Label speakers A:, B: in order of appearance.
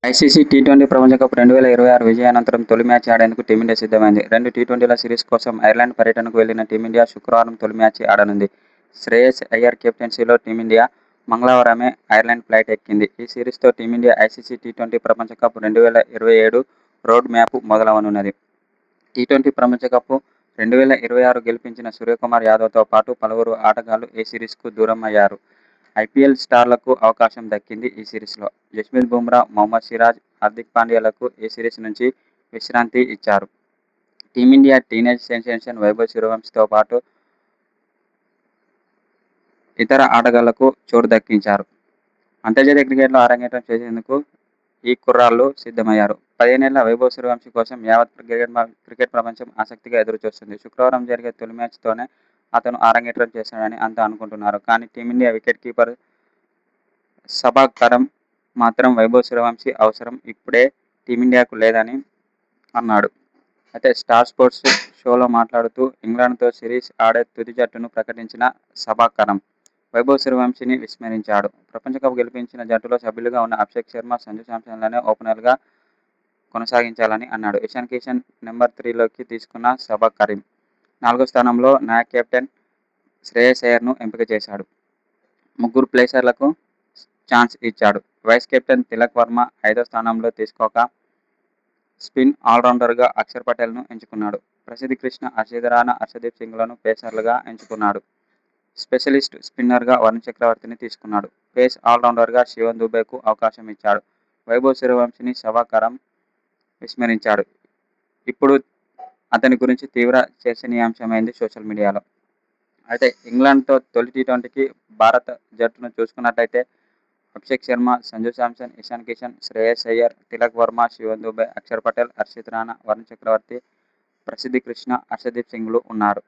A: ICC టీ20 ప్రపంచ cup 2026 విజయానంతరం తొలి మ్యాచ్ ఆడేందుకు టీమిండియా సిద్ధమైంది. 2 టీ20ల సిరీస్ కోసం ఐర్లాండ్ పర్యటనకు వెళ్లిన టీమిండియా శుక్రవారం తొలి మ్యాచ్ ఆడనుంది. శ్రేయస్ అయ్యర్ కెప్టెన్సీలో టీమిండియా మంగళవారమే ఐర్లాండ్ ఫ్లైట్ ఎక్కింది. ఈ సిరీస్తో టీమిండియా ఐసీసీ టీ20 ప్రపంచ కప్ 2027 రోడ్ మ్యాప్ మొదలవనున్నది. టీ20 ప్రపంచ కప్ 2026 గెలిపించిన సూర్యకుమార్ యాదవ్తో పాటు పలువురు ఆటగాళ్లు ఈ సిరీస్కు దూరమయ్యారు. ఐపీఎల్ స్టార్లకు అవకాశం దక్కింది ఈ సిరీస్లో. జస్ప్రీత్ బుమ్రా, మహమ్మద్ సిరాజ్, హార్దిక్ పాండ్యాలకు ఈ సిరీస్ నుంచి విశ్రాంతి ఇచ్చారు. టీమిండియా టీనేజ్ సెన్సేషన్ వైభవ్ సూర్యవంశీతో పాటు ఇతర ఆటగాళ్లకు చోటు దక్కించారు. అంతర్జాతీయ క్రికెట్లో అరంగేట్రం చేసేందుకు ఈ కుర్రాళ్లు సిద్ధమయ్యారు. 15 ఏళ్ల వైభవ్ సూర్యవంశీ కోసం యావత్ క్రికెట్ ప్రపంచం ఆసక్తిగా ఎదురుచూస్తోంది. శుక్రవారం జరిగే తొలి మ్యాచ్తోనే అతను అరంగేట్రం చేస్తాడని అంతా అనుకుంటున్నారు. కానీ team India wicket keeper Shabab Karam మాత్రం వైభవ్ సూర్యవంశీ అవసరం ఇప్పుడే టీమిండియాకు లేదని అన్నాడు. అయితే స్టార్ స్పోర్ట్స్ షోలో మాట్లాడుతూ ఇంగ్లాండ్తో సిరీస్ ఆడే తుది జట్టును ప్రకటించిన షబాబ్ కరమ్ వైభవ్ సూర్యవంశీని విస్మరించాడు. ప్రపంచ కప్ గెలిపించిన జట్టులో సభ్యులుగా ఉన్న అభిషేక్ శర్మ, సంజు శాంసన్లనే ఓపెనర్లుగా కొనసాగించాలని అన్నాడు. ఇషాన్ కిషన్ నెంబర్ 3లోకి తీసుకున్న షబాబ్ కరీం 4వ స్థానంలో నాయక్ కెప్టెన్ శ్రేయస్ అయ్యర్ను ఎంపిక చేశాడు. ముగ్గురు ప్లేసర్లకు ఛాన్స్ ఇచ్చాడు. వైస్ కెప్టెన్ తిలక్ వర్మ 5వ స్థానంలో తీసుకోక స్పిన్ ఆల్రౌండర్గా అక్షర్ పటేల్ను ఎంచుకున్నాడు. ప్రసిద్ధ్ కృష్ణ, హర్షిత్ రాణా, హర్షదీప్ సింగ్లను పేసర్లుగా ఎంచుకున్నాడు. స్పెషలిస్ట్ స్పిన్నర్గా వరుణ్ చక్రవర్తిని తీసుకున్నాడు. పేస్ ఆల్రౌండర్గా శివన్ దుబేకు అవకాశం ఇచ్చాడు. వైభవ్ సూర్యవంశీని షబాబ్ కరమ్ విస్మరించాడు. ఇప్పుడు అతని గురించి తీవ్ర చర్చనీయాంశమైంది సోషల్ మీడియాలో. అయితే ఇంగ్లాండ్తో తొలి టీ20కి భారత జట్టును చూసుకున్నట్లయితే అభిషేక్ శర్మ, సంజు శాంసన్, ఇషాన్ కిషన్, శ్రేయస్ అయ్యర్, తిలక్ వర్మ, శివన్ దుబే, అక్షర్ పటేల్, హర్షిత్ రాణా, వరుణ్ చక్రవర్తి, ప్రసిద్ధ్ కృష్ణ, హర్షదీప్ సింగ్లు ఉన్నారు.